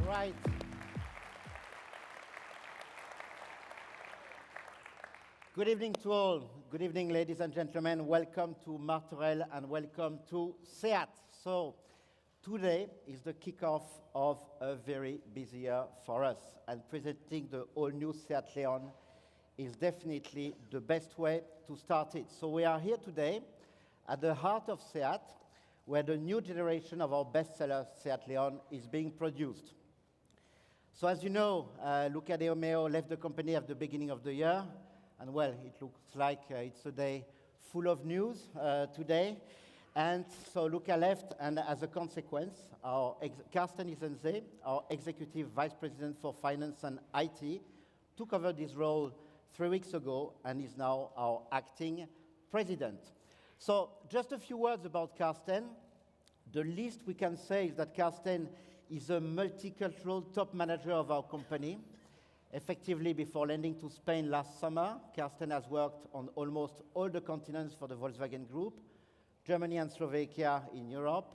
Right. Good evening to all. Good evening, ladies and gentlemen. Welcome to Martorell and welcome to SEAT. So today is the kickoff of a very busy year for us, and presenting the all-new SEAT Leon is definitely the best way to start it. So we are here today at the heart of SEAT, where the new generation of our bestseller SEAT Leon is being produced. So as you know, Luca De Romeo left the company at the beginning of the year, and well, it looks like it's a day full of news today. And so Luca left, and as a consequence, Carsten Isense, our Executive Vice President for Finance and IT, took over this role 3 weeks ago and is now our acting president. So just a few words about Carsten. The least we can say is that Carsten is a multicultural top manager of our company. Effectively, before landing to Spain last summer, Carsten has worked on almost all the continents for the Volkswagen Group, Germany and Slovakia in Europe,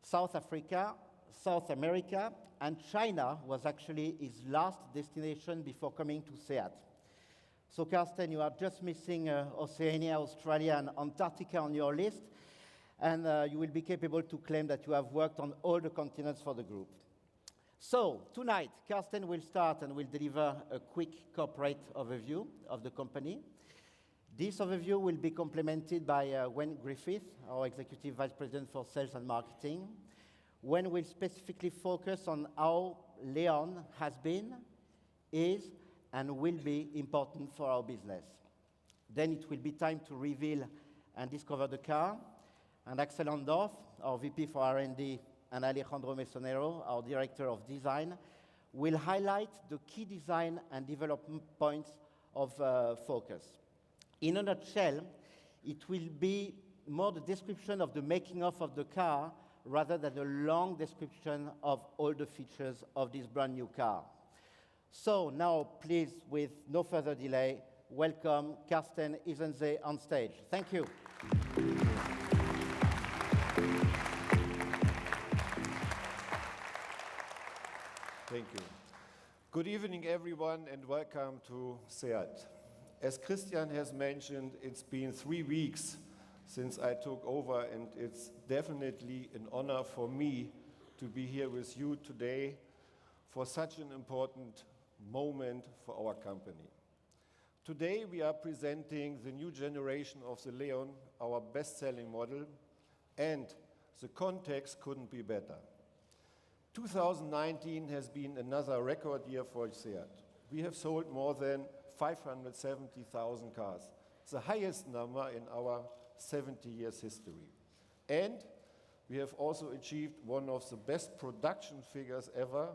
South Africa, South America, and China was actually his last destination before coming to SEAT. So Carsten, you are just missing Oceania, Australia, and Antarctica on your list, and you will be capable to claim that you have worked on all the continents for the group. So tonight, Carsten will start and will deliver a quick corporate overview of the company. This overview will be complemented by Wayne Griffith, our Executive Vice President for Sales and Marketing. Wayne will specifically focus on how Leon has been, is, and will be important for our business. Then it will be time to reveal and discover the car. And Axel Andorf, our VP for R&D, and Alejandro Mesonero, our Director of Design, will highlight the key design and development points of focus. In a nutshell, it will be more the description of the making of the car rather than a long description of all the features of this brand new car. So now, please, with no further delay, welcome Carsten Isense on stage. Thank you. Thank you. Good evening, everyone, and welcome to SEAT. As Christian has mentioned, it's been 3 weeks since I took over, and it's definitely an honor for me to be here with you today for such an important moment for our company. Today we are presenting the new generation of the Leon, our best-selling model, and the context couldn't be better. 2019 has been another record year for SEAT. We have sold more than 570,000 cars, the highest number in our 70 years history. And we have also achieved one of the best production figures ever,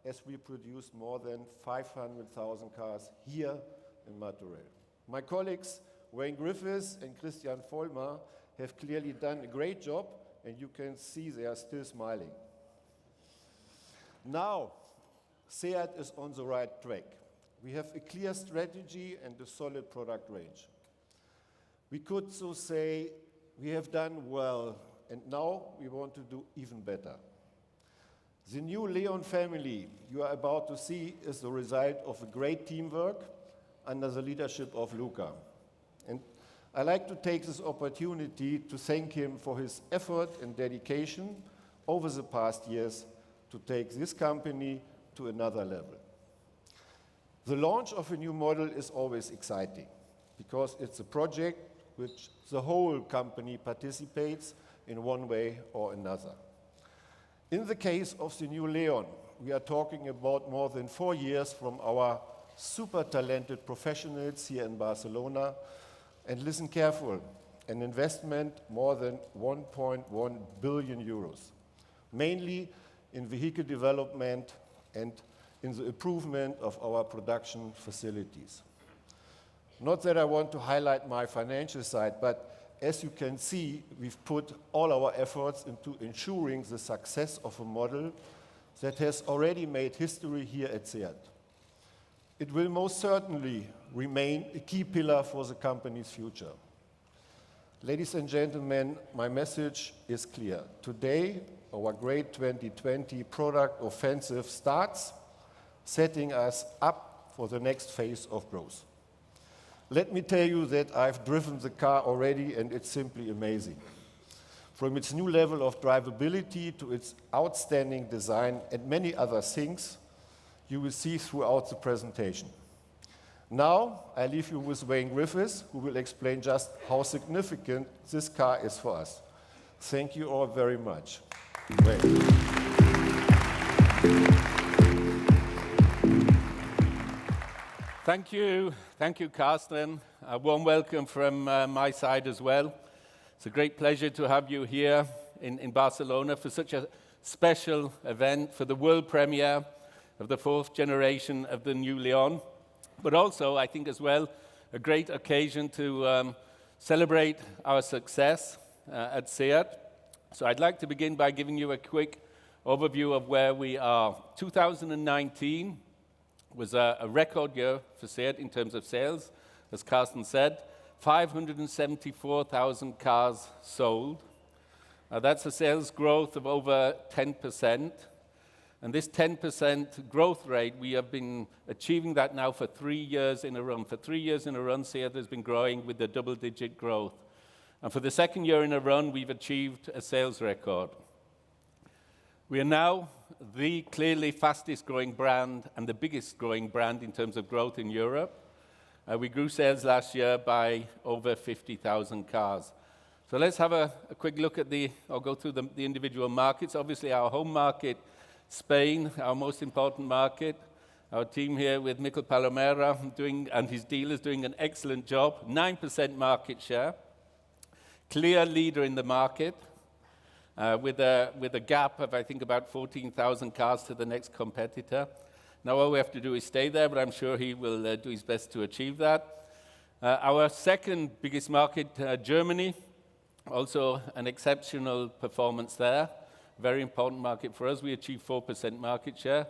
as we produced more than 500,000 cars here in Martorell. My colleagues Wayne Griffiths and Christian Vollmer have clearly done a great job, and you can see they are still smiling. Now, SEAT is on the right track. We have a clear strategy and a solid product range. We could so say we have done well, and now we want to do even better. The new Leon family you are about to see is the result of a great teamwork under the leadership of Luca. And I like to take this opportunity to thank him for his effort and dedication over the past years to take this company to another level. The launch of a new model is always exciting because it's a project which the whole company participates in one way or another. In the case of the new Leon, we are talking about more than 4 years from our super talented professionals here in Barcelona. And listen careful, an investment more than 1.1 billion euros, mainly in vehicle development and in the improvement of our production facilities. Not that I want to highlight my financial side, but as you can see, we've put all our efforts into ensuring the success of a model that has already made history here at SEAT. It will most certainly remain a key pillar for the company's future. Ladies and gentlemen, my message is clear. Today, our great 2020 product offensive starts, setting us up for the next phase of growth. Let me tell you that I've driven the car already, and it's simply amazing. From its new level of drivability to its outstanding design and many other things you will see throughout the presentation. Now, I leave you with Wayne Griffiths, who will explain just how significant this car is for us. Thank you all very much. Wayne. Thank you, Carsten. A warm welcome from my side as well. It's a great pleasure to have you here in Barcelona for such a special event, for the world premiere of the 4th generation of the new Leon, but also, I think as well, a great occasion to celebrate our success at SEAT. So I'd like to begin by giving you a quick overview of where we are. 2019 was a record year for SEAT in terms of sales, as Carsten said, 574,000 cars sold. That's a sales growth of over 10%. And this 10% growth rate, we have been achieving that now for 3 years in a row. For 3 years in a row, SEAT has been growing with a double-digit growth. And for the second year in a row, we've achieved a sales record. We are now the clearly fastest growing brand and the biggest growing brand in terms of growth in Europe. We grew sales last year by over 50,000 cars. So let's have a quick look at I'll go through the individual markets. Obviously, our home market, Spain, our most important market. Our team here with Mikel Palomera and his dealers doing an excellent job. 9% market share. Clear leader in the market with a gap of, I think, about 14,000 cars to the next competitor. Now all we have to do is stay there, but I'm sure he will do his best to achieve that. Our second biggest market, Germany, also an exceptional performance there. Very important market for us. We achieved 4% market share.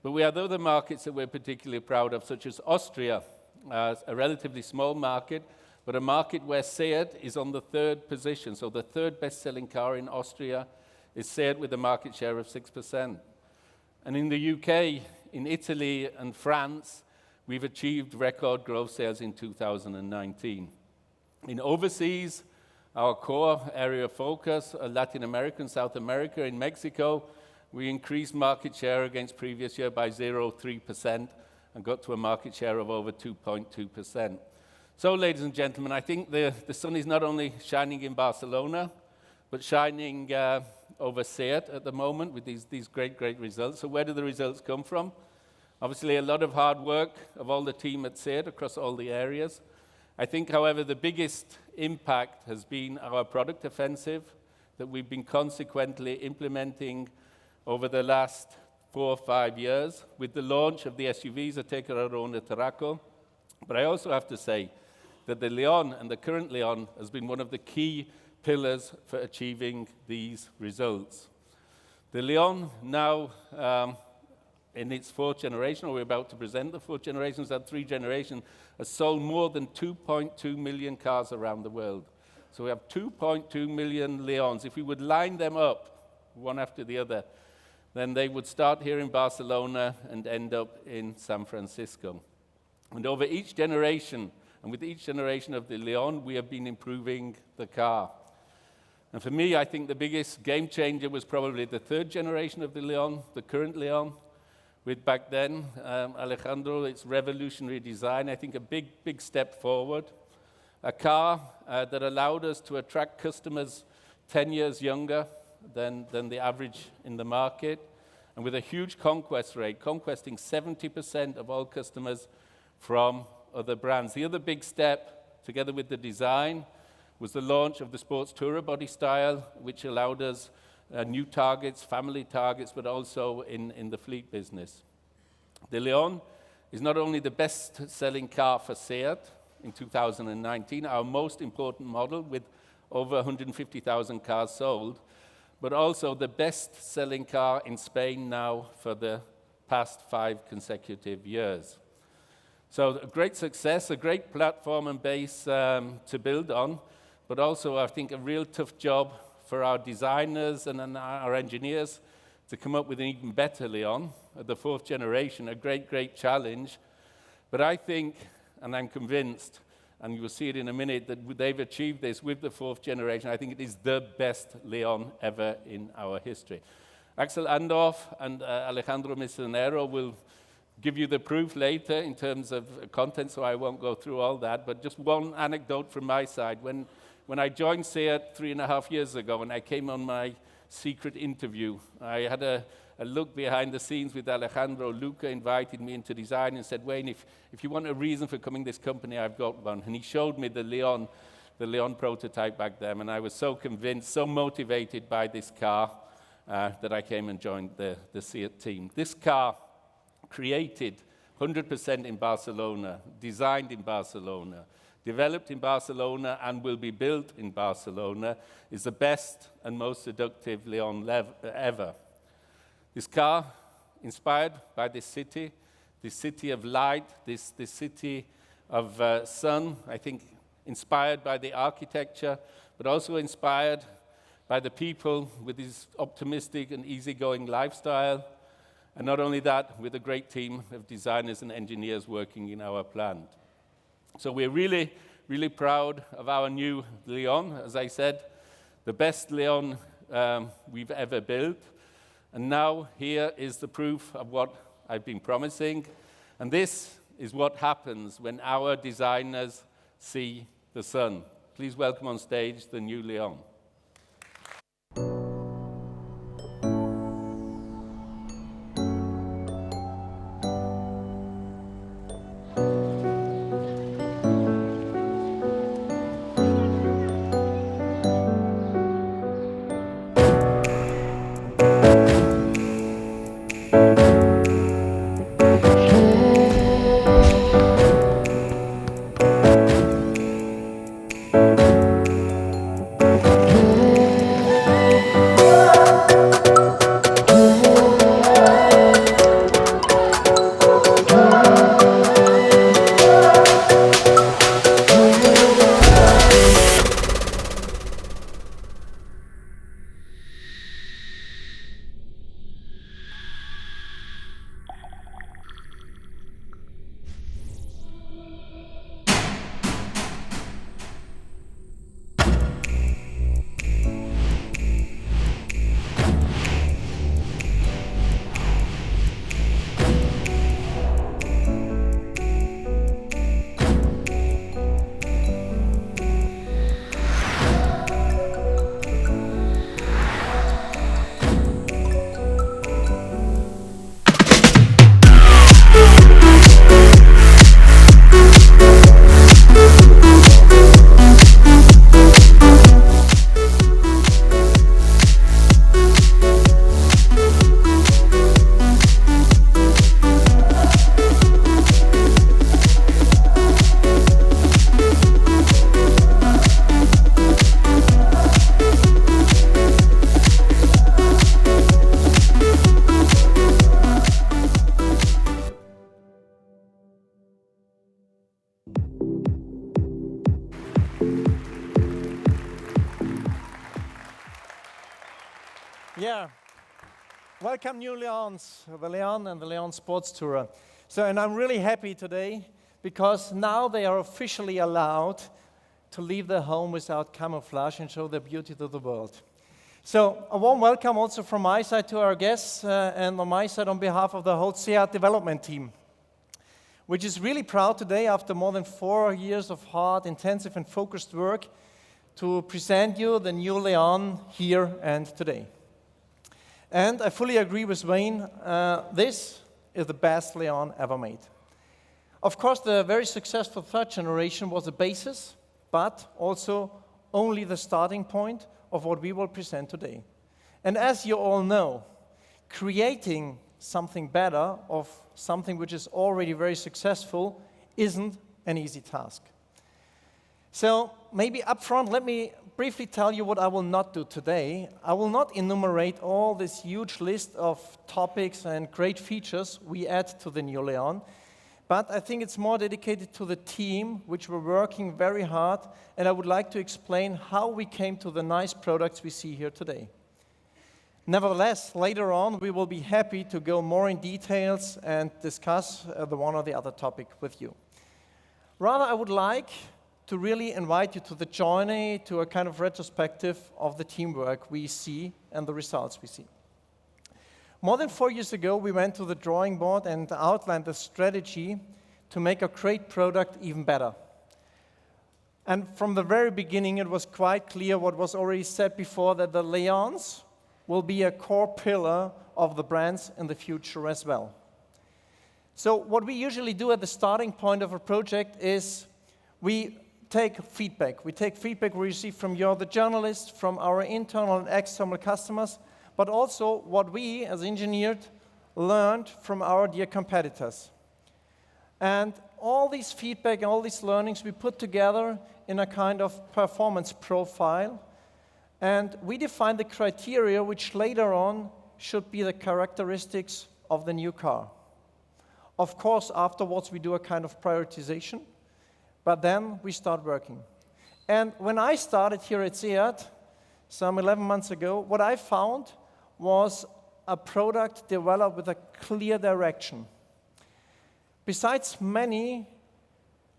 But we have other markets that we're particularly proud of, such as Austria, a relatively small market, but a market where SEAT is on the 3rd position. So the 3rd best-selling car in Austria is SEAT with a market share of 6%. And in the UK, in Italy and France, we've achieved record growth sales in 2019. In overseas, our core area of focus, Latin America and South America, in Mexico, we increased market share against previous year by 0.3%, and got to a market share of over 2.2%. So, ladies and gentlemen, I think the sun is not only shining in Barcelona, but shining over SEAT at the moment with these great results. So where do the results come from? Obviously, a lot of hard work of all the team at SEAT across all the areas. I think, however, the biggest impact has been our product offensive that we've been consequently implementing over the last 4 or 5 years with the launch of the SUVs, Ateca, Arona, Tarraco. But I also have to say that the Leon and the current Leon has been one of the key pillars for achieving these results. The Leon now, in its 4th generation, or we're about to present the 4th generation, that 3 generation, has sold more than 2.2 million cars around the world. So we have 2.2 million Leons. If we would line them up, one after the other, then they would start here in Barcelona and end up in San Francisco. And over each generation, and with each generation of the Leon, we have been improving the car. And for me, I think the biggest game changer was probably the 3rd generation of the Leon, the current Leon, with back then, Alejandro, its revolutionary design, I think a big step forward. A car that allowed us to attract customers 10 years younger than the average in the market, and with a huge conquest rate, conquesting 70% of all customers from other brands. The other big step, together with the design, was the launch of the Sports Tourer body style, which allowed us new targets, family targets, but also in the fleet business. The Leon is not only the best-selling car for SEAT in 2019, our most important model with over 150,000 cars sold, but also the best-selling car in Spain now for the past 5 consecutive years. So a great success, a great platform and base to build on, but also I think a real tough job for our designers and our engineers to come up with an even better Leon, the 4th generation, a great challenge. But I think, and I'm convinced, and you will see it in a minute, that they've achieved this with the 4th generation. I think it is the best Leon ever in our history. Axel Andorf and Alejandro Misionero will give you the proof later in terms of content, so I won't go through all that. But just one anecdote from my side. When I joined SEAT 3.5 years ago, and I came on my secret interview, I had a look behind the scenes with Alejandro. Luca invited me into design and said, Wayne, if you want a reason for coming to this company, I've got one. And he showed me the Leon prototype back then, and I was so convinced, so motivated by this car that I came and joined the SEAT team. This car, created 100% in Barcelona, designed in Barcelona, developed in Barcelona, and will be built in Barcelona, is the best and most seductive Leon ever. This car, inspired by this city of light, this city of sun, I think inspired by the architecture, but also inspired by the people with this optimistic and easygoing lifestyle. And not only that, with a great team of designers and engineers working in our plant. So we're really proud of our new Leon. As I said, the best Leon we've ever built. And now here is the proof of what I've been promising. And this is what happens when our designers see the sun. Please welcome on stage the new Leon. Yeah. Welcome, new Leons, the Leon and the Leon Sports Tourer. So, and I'm really happy today because now they are officially allowed to leave their home without camouflage and show their beauty to the world. So, a warm welcome also from my side to our guests and on my side on behalf of the whole SEAT development team, which is really proud today after more than 4 years of hard, intensive and focused work to present you the new Leon here and today. And I fully agree with Wayne, this is the best Leon ever made. Of course, the very successful third generation was a basis, but also only the starting point of what we will present today. And as you all know, creating something better of something which is already very successful isn't an easy task. So maybe up front, let me briefly tell you what I will not do today. I will not enumerate all this huge list of topics and great features we add to the new Leon, but I think it's more dedicated to the team, which were working very hard, and I would like to explain how we came to the nice products we see here today. Nevertheless, later on, we will be happy to go more in details and discuss the one or the other topic with you. Rather, I would like to really invite you to the journey, to a kind of retrospective of the teamwork we see and the results we see. More than 4 years ago, we went to the drawing board and outlined a strategy to make a great product even better. And from the very beginning, it was quite clear what was already said before, that the Leons will be a core pillar of the brands in the future as well. So what we usually do at the starting point of a project is we take feedback. We take feedback we receive from you, the journalists, from our internal and external customers, but also what we, as engineers, learned from our dear competitors. And all these feedback, all these learnings, we put together in a kind of performance profile, and we define the criteria which later on should be the characteristics of the new car. Of course, afterwards we do a kind of prioritization, but then we start working. And when I started here at SEAT, some 11 months ago, what I found was a product developed with a clear direction. Besides many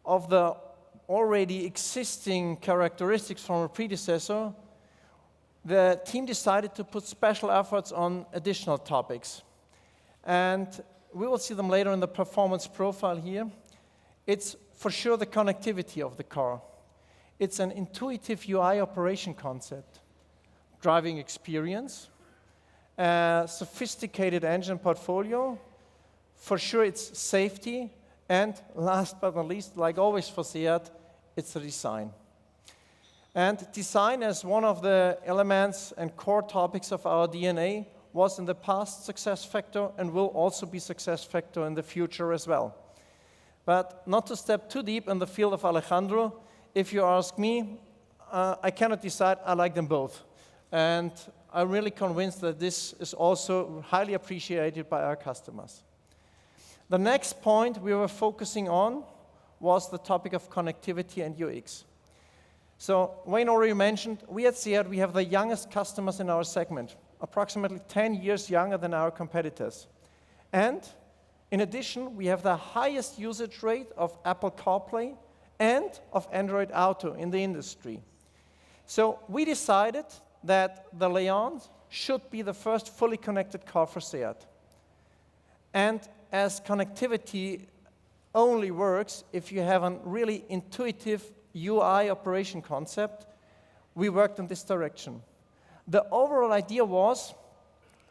of the already existing characteristics from a predecessor, the team decided to put special efforts on additional topics. And we will see them later in the performance profile here. It's for sure the connectivity of the car. It's an intuitive UI operation concept, driving experience, a sophisticated engine portfolio, for sure it's safety, and last but not least, like always for SEAT, it's the design. And design as one of the elements and core topics of our DNA was in the past success factor and will also be success factor in the future as well. But not to step too deep in the field of Alejandro, if you ask me, I cannot decide, I like them both. And I'm really convinced that this is also highly appreciated by our customers. The next point we were focusing on was the topic of connectivity and UX. So Wayne already mentioned, we at SEAT, we have the youngest customers in our segment, approximately 10 years younger than our competitors. And in addition, we have the highest usage rate of Apple CarPlay and of Android Auto in the industry. So we decided that the Leon should be the first fully connected car for SEAT. And as connectivity only works if you have a really intuitive UI operation concept, we worked in this direction. The overall idea was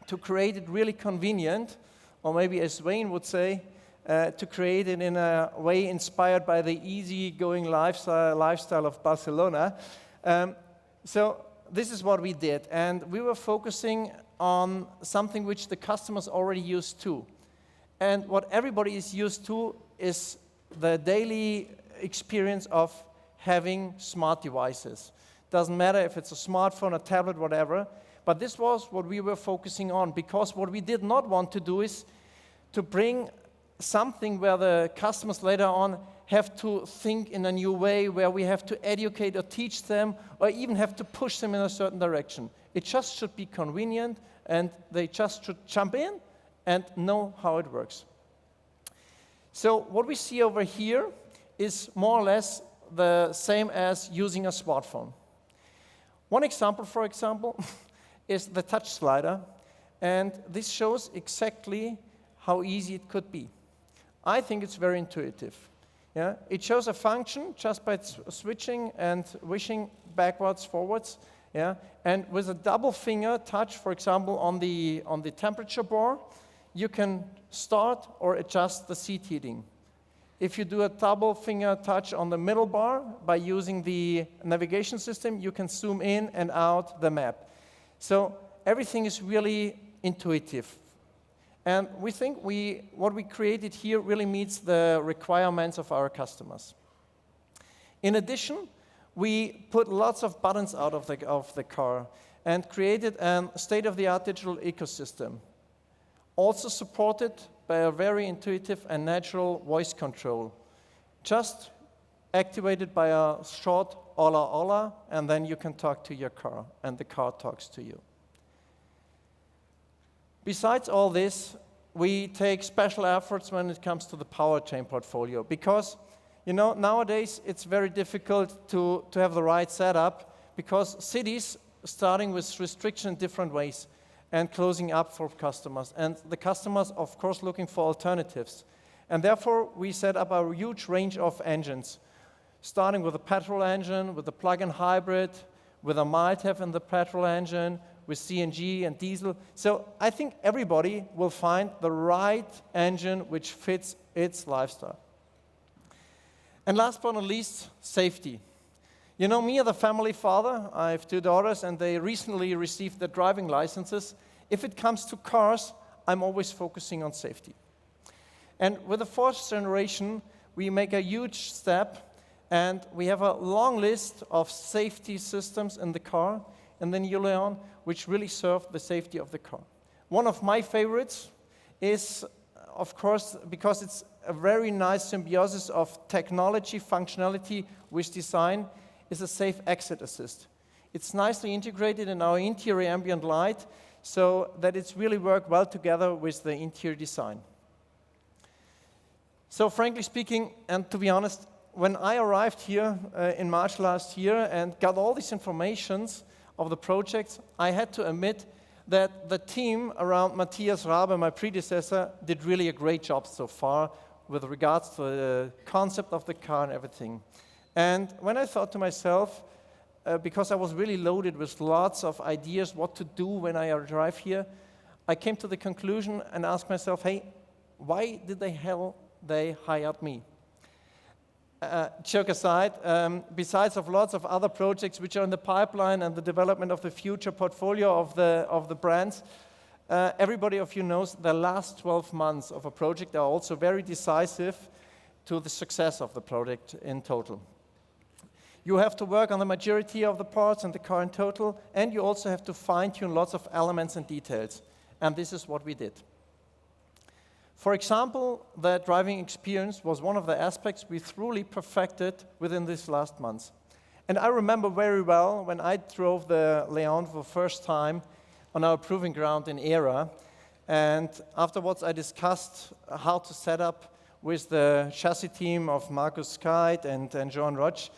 to create it really convenient, or maybe as Wayne would say, to create it in a way inspired by the easy-going lifestyle of Barcelona. So this is what we did, and we were focusing on something which the customers already used to. And what everybody is used to is the daily experience of having smart devices. Doesn't matter if it's a smartphone, a tablet, whatever, but this was what we were focusing on, because what we did not want to do is to bring something where the customers later on have to think in a new way, where we have to educate or teach them, or even have to push them in a certain direction. It just should be convenient and they just should jump in and know how it works. So what we see over here is more or less the same as using a smartphone. One example, for example, is the touch slider, and this shows exactly how easy it could be. I think it's very intuitive. Yeah? It shows a function just by switching and wishing backwards, forwards. Yeah? And with a double finger touch, for example, on the temperature bar, you can start or adjust the seat heating. If you do a double finger touch on the middle bar by using the navigation system, you can zoom in and out the map. So everything is really intuitive. And we think what we created here really meets the requirements of our customers. In addition, we put lots of buttons out of the car and created a state-of-the-art digital ecosystem, also supported by a very intuitive and natural voice control, just activated by a short "hola hola," and then you can talk to your car, and the car talks to you. Besides all this, we take special efforts when it comes to the powertrain portfolio, because nowadays it's very difficult to have the right setup, because cities starting with restriction in different ways and closing up for customers. And the customers, of course, looking for alternatives. And therefore, we set up a huge range of engines, starting with a petrol engine, with a plug-in hybrid, with a mild-HEV in the petrol engine, with CNG and diesel. So I think everybody will find the right engine which fits its lifestyle. And last but not least, safety. You know me as a family father, I have 2 daughters, and they recently received their driving licenses. If it comes to cars, I'm always focusing on safety. And with the 4th generation, we make a huge step, and we have a long list of safety systems in the car in the New Leon, which really serve the safety of the car. One of my favorites is, of course, because it's a very nice symbiosis of technology, functionality with design, is a safe exit assist. It's nicely integrated in our interior ambient light so that it's really worked well together with the interior design. So frankly speaking, and to be honest, when I arrived here in March last year and got all these informations of the projects, I had to admit that the team around Matthias Rabe, my predecessor, did really a great job so far with regards to the concept of the car and everything. And when I thought to myself, because I was really loaded with lots of ideas what to do when I arrive here, I came to the conclusion and asked myself, hey, why did they hired me? Joke aside, besides of lots of other projects which are in the pipeline and the development of the future portfolio of the brands, everybody of you knows the last 12 months of a project are also very decisive to the success of the project in total. You have to work on the majority of the parts and the car in total, and you also have to fine-tune lots of elements and details. And this is what we did. For example, the driving experience was one of the aspects we truly perfected within these last months. And I remember very well when I drove the Leon for the first time on our proving ground in Era, and afterwards I discussed how to set up with the chassis team of Markus Kite and Johan Roch.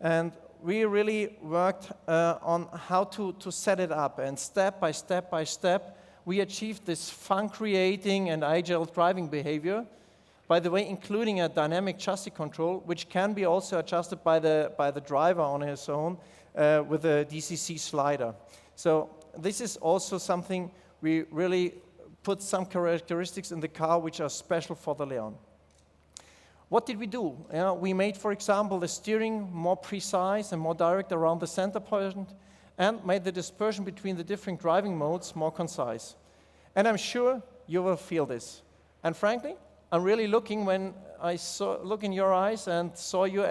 And we really worked on how to set it up, and step by step, we achieved this fun-creating and agile driving behavior, by the way, including a dynamic chassis control, which can be also adjusted by the driver on his own with a DCC slider. So this is also something we really put some characteristics in the car which are special for the Leon. What did we do? We made, for example, the steering more precise and more direct around the center point, and made the dispersion between the different driving modes more concise. And I'm sure you will feel this. And frankly, I'm really looking when I look in your eyes and saw you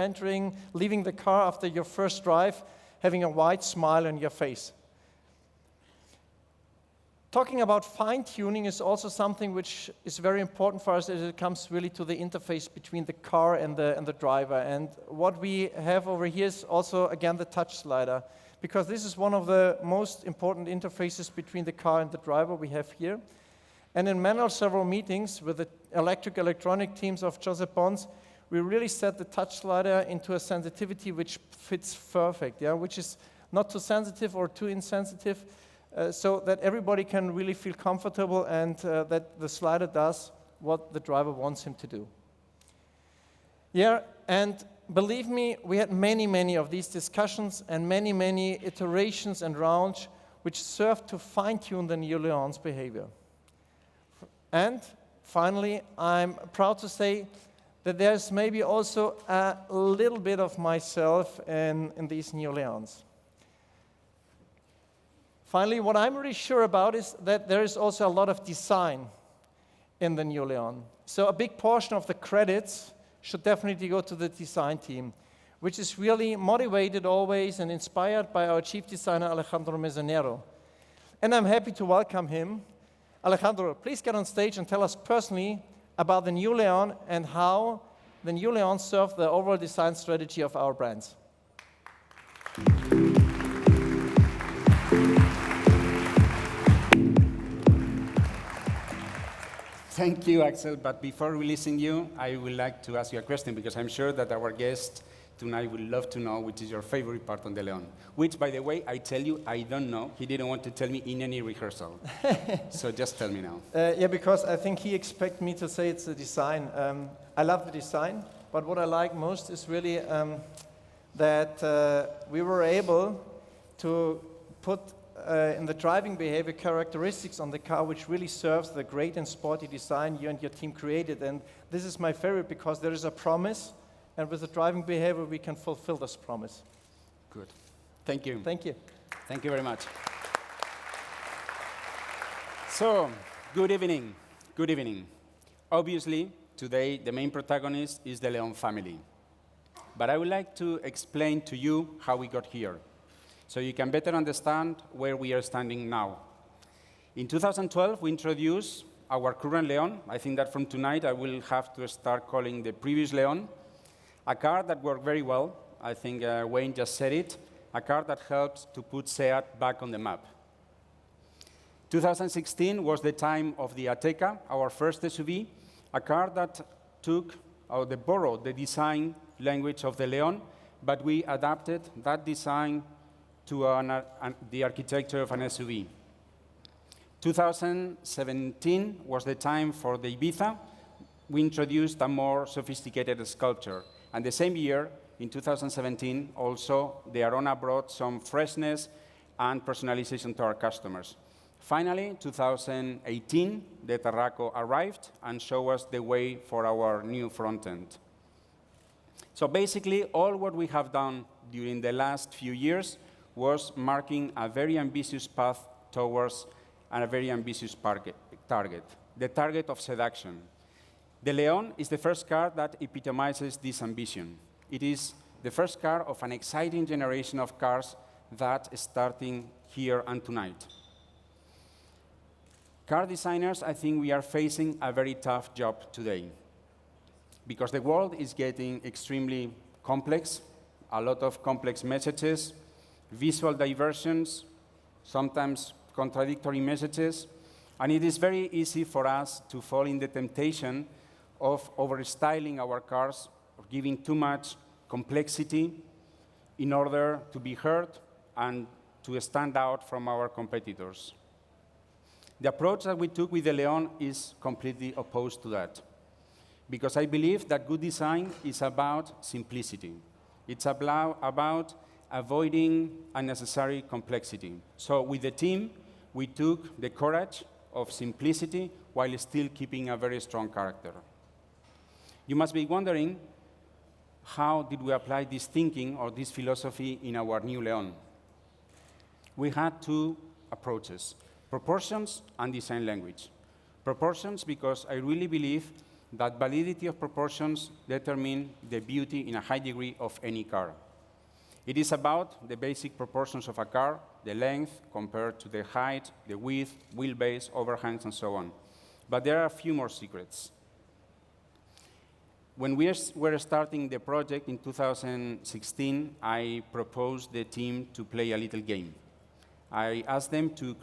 leaving the car after your first drive, having a wide smile on your face. talking about fine-tuning is also something which is very important for us as it comes really to the interface between the car and the driver. And what we have over here is also, again, the touch slider, because this is one of the most important interfaces between the car and the driver we have here. And in several meetings with the electronic teams of Joseph Pons, we really set the touch slider into a sensitivity which fits perfect, which is not too sensitive or too insensitive, so that everybody can really feel comfortable and that the slider does what the driver wants him to do. And believe me, we had many of these discussions and many iterations and rounds which served to fine-tune the New Leon's behavior. And finally, I'm proud to say that there's maybe also a little bit of myself in these New Leons. Finally, what I'm really sure about is that there is also a lot of design in the New Leon. So a big portion of the credits should definitely go to the design team, which is really motivated always and inspired by our chief designer, Alejandro Mesonero. And I'm happy to welcome him. Alejandro, please get on stage and tell us personally about the New Leon and how the New Leon serve the overall design strategy of our brands. Thank you, Axel. But before releasing you, I would like to ask you a question, because I'm sure that our guest tonight would love to know which is your favorite part on the Leon. Which, by the way, I tell you, I don't know. He didn't want to tell me in any rehearsal. So just tell me now. Because I think he expects me to say it's the design. I love the design, but what I like most is really that we were able to put in the driving behavior characteristics on the car which really serves the great and sporty design you and your team created. And this is my favorite because there is a promise, and with the driving behavior we can fulfill this promise. Good. Thank you. Thank you. Thank you very much. So, good evening. Good evening. Obviously, today the main protagonist is the Leon family. But I would like to explain to you how we got here, so you can better understand where we are standing now. In 2012, we introduced our current Leon. I think that from tonight, I will have to start calling the previous Leon, a car that worked very well. I think Wayne just said it, a car that helps to put SEAT back on the map. 2016 was the time of the Ateca, our first SUV, a car that borrowed the design language of the Leon, but we adapted that design to the architecture of an SUV. 2017 was the time for the Ibiza. We introduced a more sophisticated sculpture. And the same year, in 2017, also, the Arona brought some freshness and personalization to our customers. Finally, 2018, the Tarraco arrived and showed us the way for our new front end. So basically, all what we have done during the last few years was marking a very ambitious path towards a very ambitious target, the target of seduction. The Leon is the first car that epitomizes this ambition. It is the first car of an exciting generation of cars that is starting here and tonight. Car designers, I think we are facing a very tough job today, because the world is getting extremely complex, a lot of complex messages, visual diversions, sometimes contradictory messages, and it is very easy for us to fall in the temptation of overstyling our cars, or giving too much complexity in order to be heard and to stand out from our competitors. The approach that we took with the Leon is completely opposed to that, because I believe that good design is about simplicity. It's about avoiding unnecessary complexity. So with the team, we took the courage of simplicity while still keeping a very strong character. You must be wondering, how did we apply this thinking or this philosophy in our new Leon? We had two approaches: proportions and design language. Proportions, because I really believe that validity of proportions determine the beauty in a high degree of any car. It is about the basic proportions of a car, the length compared to the height, the width, wheelbase, overhangs, and so on. But there are a few more secrets. When we were starting the project in 2016, I proposed the team to play a little game. I asked them to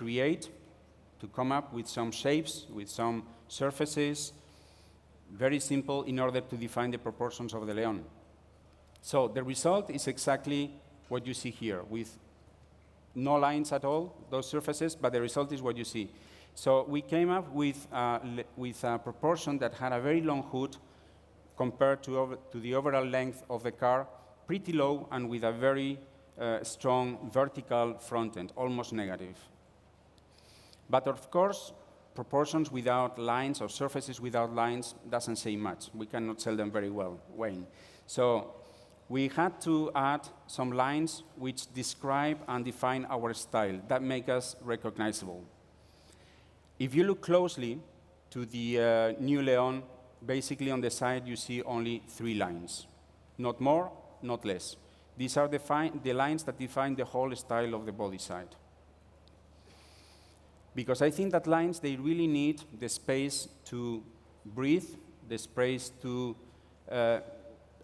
come up with some shapes, with some surfaces, very simple, in order to define the proportions of the León. So the result is exactly what you see here, with no lines at all, those surfaces, but the result is what you see. So we came up with a proportion that had a very long hood compared to the overall length of the car, pretty low and with a very strong vertical front end, almost negative. But of course, proportions without lines or surfaces without lines doesn't say much. We cannot sell them very well, Wayne. So we had to add some lines which describe and define our style, that make us recognizable. If you look closely to the new León, basically on the side you see only 3 lines. Not more, not less. These are the lines that define the whole style of the body side. Because I think that lines, they really need the space to breathe, the space to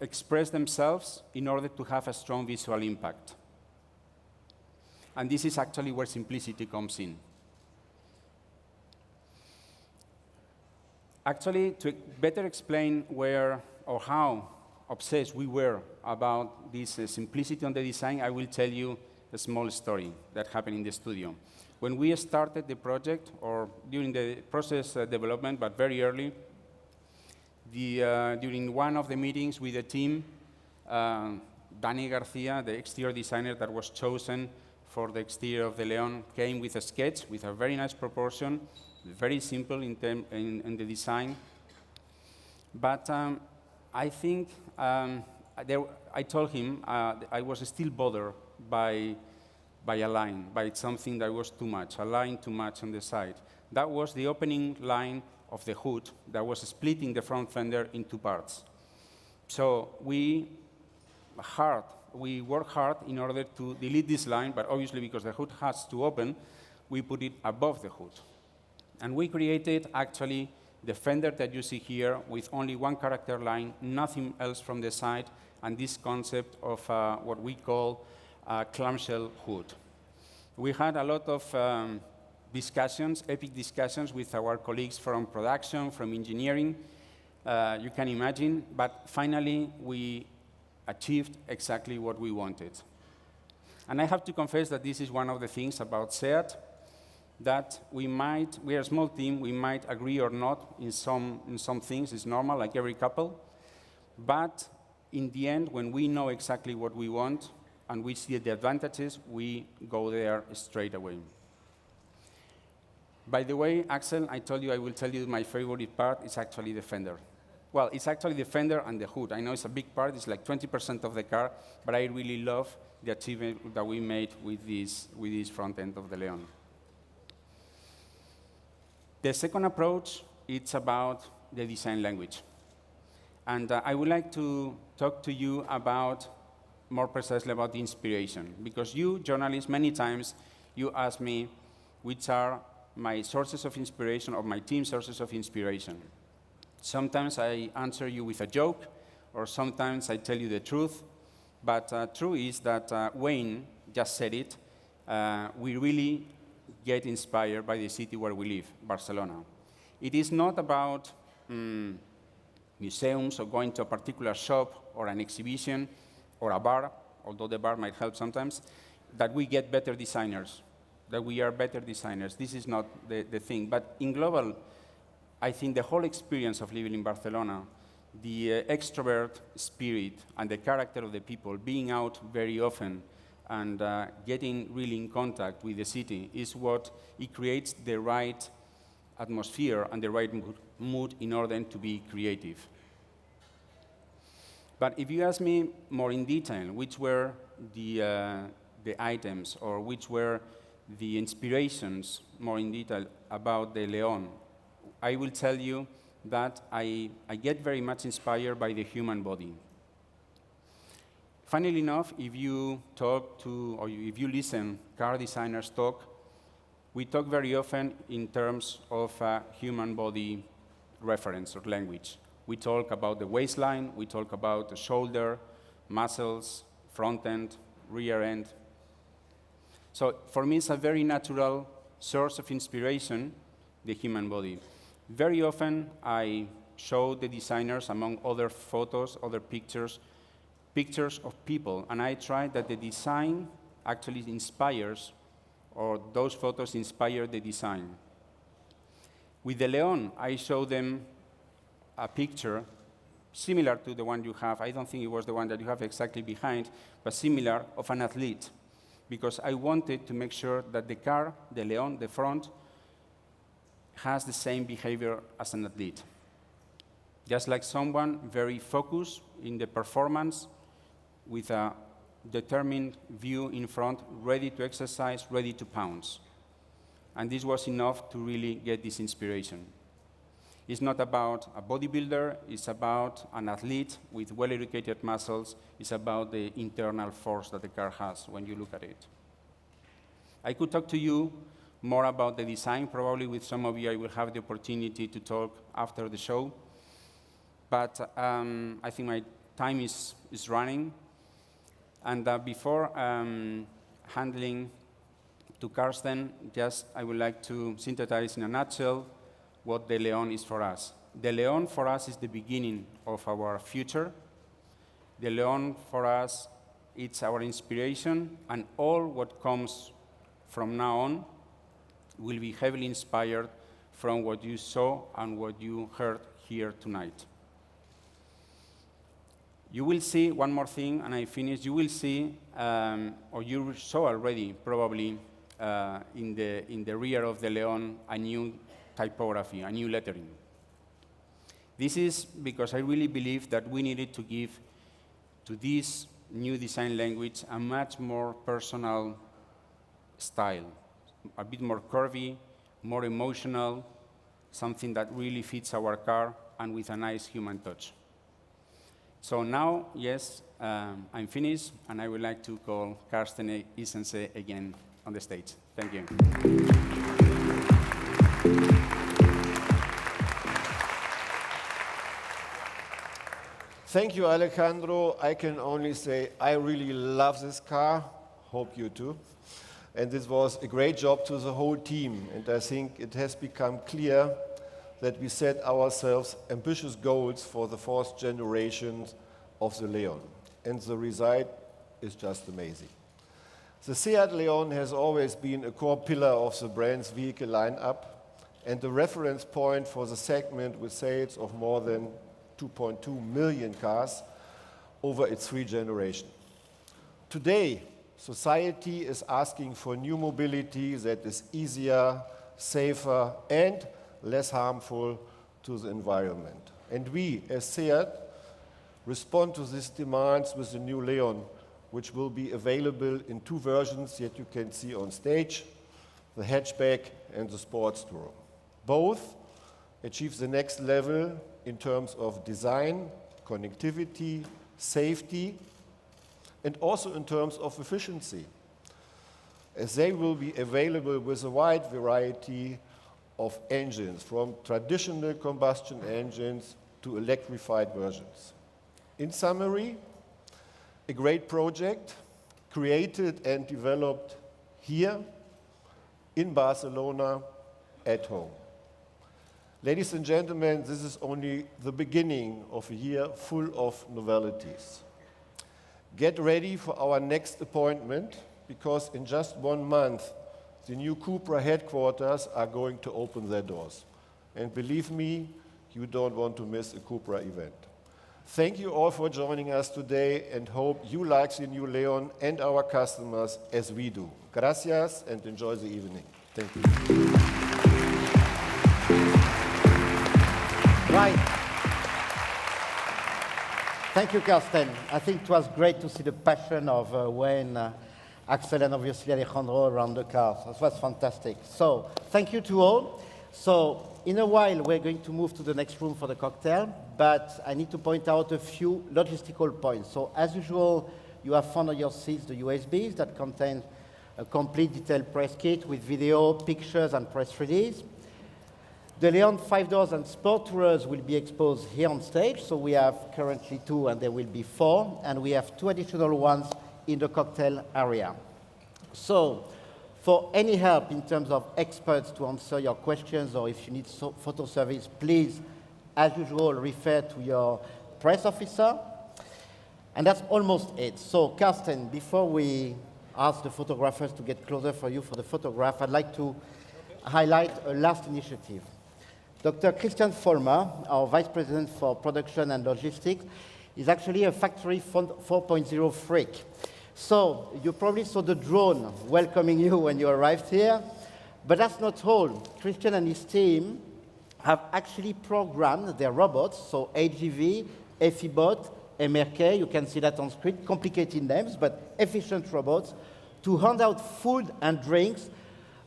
express themselves in order to have a strong visual impact. And this is actually where simplicity comes in. Actually, to better explain where or how obsessed we were about this simplicity on the design, I will tell you a small story that happened in the studio. When we started the project, or during the process development, but very early, during one of the meetings with the team, Dani Garcia, the exterior designer that was chosen for the exterior of the León, came with a sketch with a very nice proportion, very simple in the design. But I think I told him I was still bothered by a line, by something that was too much, a line too much on the side. That was the opening line of the hood that was splitting the front fender in 2 parts. So we worked hard in order to delete this line, but obviously because the hood has to open, we put it above the hood. And we created actually the fender that you see here with only 1 character line, nothing else from the side, and this concept of what we call clamshell hood. We had a lot of discussions, epic discussions with our colleagues from production, from engineering, you can imagine, but finally we achieved exactly what we wanted. And I have to confess that this is one of the things about SEAT, that we are a small team, we might agree or not in some things, it's normal, like every couple, but in the end, when we know exactly what we want, and we see the advantages, we go there straight away. By the way, Axel, I will tell you my favorite part is actually the fender. Well, it's actually the fender and the hood. I know it's a big part, it's like 20% of the car, but I really love the achievement that we made with this front end of the León. The second approach, it's about the design language. And I would like to talk to you about more precisely about the inspiration. Because you, journalists, many times you ask me which are my sources of inspiration or my team's sources of inspiration. Sometimes I answer you with a joke, or sometimes I tell you the truth. But true is that Wayne just said it. We really get inspired by the city where we live, Barcelona. It is not about museums or going to a particular shop or an exhibition or a bar, although the bar might help sometimes, that we get better designers, that we are better designers. This is not the thing. But in global, I think the whole experience of living in Barcelona, the extrovert spirit and the character of the people, being out very often and getting really in contact with the city is what it creates the right atmosphere and the right mood in order to be creative. But if you ask me more in detail, which were the items or which were the inspirations more in detail about the León, I will tell you that I get very much inspired by the human body. Funnily enough, if you talk to, or if you listen, car designers talk, we talk very often in terms of human body reference or language. We talk about the waistline, we talk about the shoulder, muscles, front end, rear end. So for me, it's a very natural source of inspiration, the human body. Very often, I show the designers, among other photos, other pictures of people, and I try that the design actually inspires, or those photos inspire the design. With the León, I show them a picture similar to the one you have. I don't think it was the one that you have exactly behind, but similar, of an athlete, because I wanted to make sure that the car, the León, the front, has the same behavior as an athlete. Just like someone very focused in the performance, with a determined view in front, ready to exercise, ready to pounce. And this was enough to really get this inspiration. It's not about a bodybuilder, it's about an athlete with well-educated muscles, it's about the internal force that the car has when you look at it. I could talk to you more about the design. Probably with some of you I will have the opportunity to talk after the show. But I think my time is running. And before handling to Karsten, I would like to synthesize in a nutshell what the León is for us. The León for us is the beginning of our future. The León for us, it's our inspiration, and all what comes from now on will be heavily inspired from what you saw and what you heard here tonight. You will see one more thing, and I finish. You will see, or you saw already, probably, in the rear of the León, a new typography, a new lettering. This is because I really believe that we needed to give to this new design language a much more personal style, a bit more curvy, more emotional, something that really fits our car and with a nice human touch. So now, yes, I'm finished, and I would like to call Karsten Isense again on the stage. Thank you. Thank you, Alejandro. I can only say I really love this car. Hope you too. And this was a great job to the whole team. And I think it has become clear that we set ourselves ambitious goals for the fourth generation of the León. And the result is just amazing. The SEAT León has always been a core pillar of the brand's vehicle lineup and the reference point for the segment with sales of more than 2.2 million cars over its 3 generations. Today, society is asking for new mobility that is easier, safer, and less harmful to the environment. And we, as SEAT, respond to these demands with the new León, which will be available in 2 versions that you can see on stage, the hatchback and the sports tourer. Both achieve the next level in terms of design, connectivity, safety, and also in terms of efficiency, as they will be available with a wide variety of engines, from traditional combustion engines to electrified versions. In summary, a great project created and developed here in Barcelona at home. Ladies and gentlemen, this is only the beginning of a year full of novelties. Get ready for our next appointment, because in just 1 month, the new Cupra headquarters are going to open their doors. And believe me, you don't want to miss a Cupra event. Thank you all for joining us today, and hope you like the new León and our customers as we do. Gracias, and enjoy the evening. Thank you. Right. Thank you, Karsten. I think it was great to see the passion of Wayne, Axel, and obviously Alejandro around the cars. That was fantastic. So, thank you to all. So, in a while, we're going to move to the next room for the cocktail, but I need to point out a few logistical points. So, as usual, you have found on your seats the USBs that contain a complete detailed press kit with video, pictures, and press release. The Leon 5 Doors and Sport Tourers will be exposed here on stage. So we have currently 2, and there will be 4. And we have 2 additional ones in the cocktail area. So for any help in terms of experts to answer your questions, or if you need photo service, please, as usual, refer to your press officer. And that's almost it. So Carsten, before we ask the photographers to get closer for you for the photograph, I'd like to highlight a last initiative. Dr. Christian Vollmer, our Vice President for Production and Logistics, is actually a Factory 4.0 freak. So you probably saw the drone welcoming you when you arrived here, but that's not all. Christian and his team have actually programmed their robots, so AGV, EFIBot, MRK, you can see that on screen, complicated names, but efficient robots, to hand out food and drinks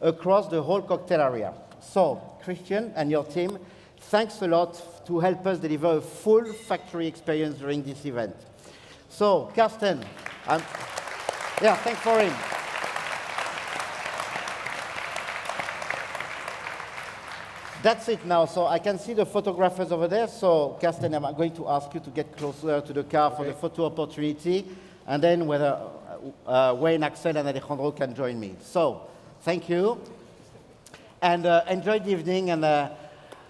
across the whole cocktail area. So, Christian and your team, thanks a lot to help us deliver a full factory experience during this event. So, Carsten, yeah, thanks for him. That's it now. So I can see the photographers over there. So, Carsten, I'm going to ask you to get closer to the car for the photo opportunity, and then whether Wayne, Axel, and Alejandro can join me. So, thank you. And enjoy the evening, and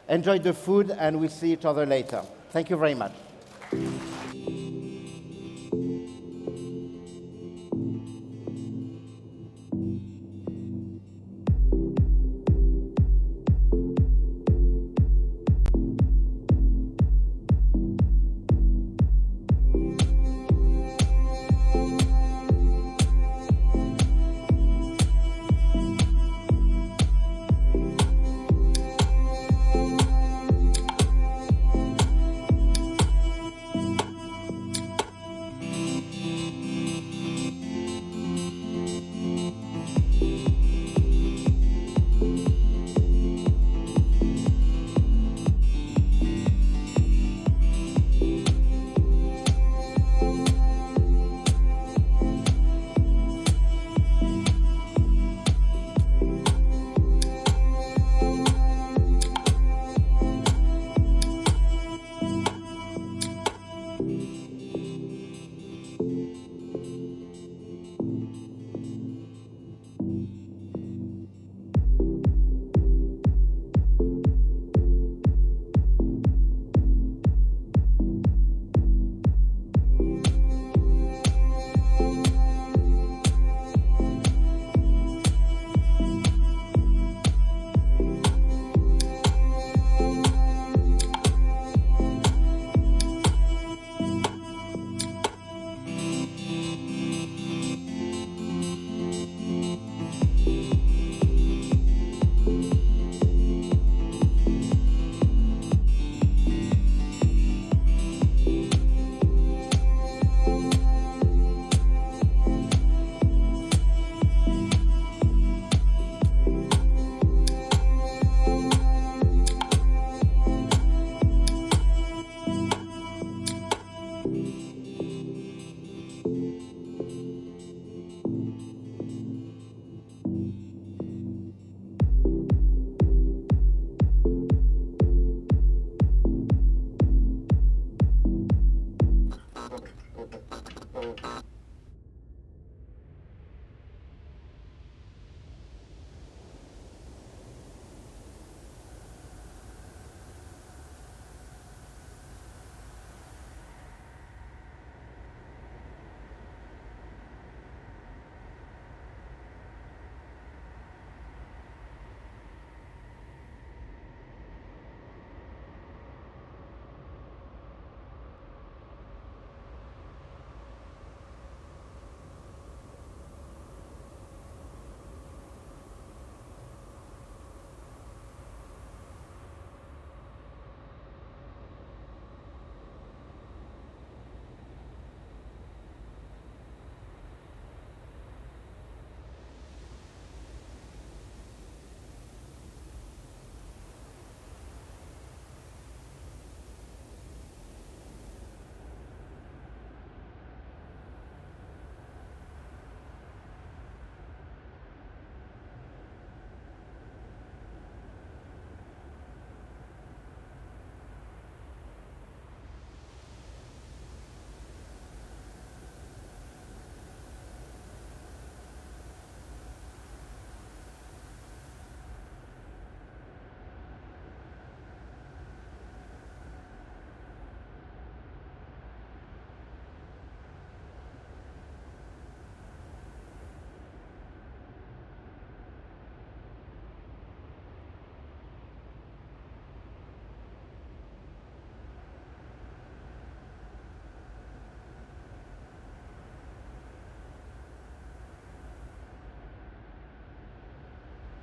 enjoy the food, and we'll see each other later. Thank you very much.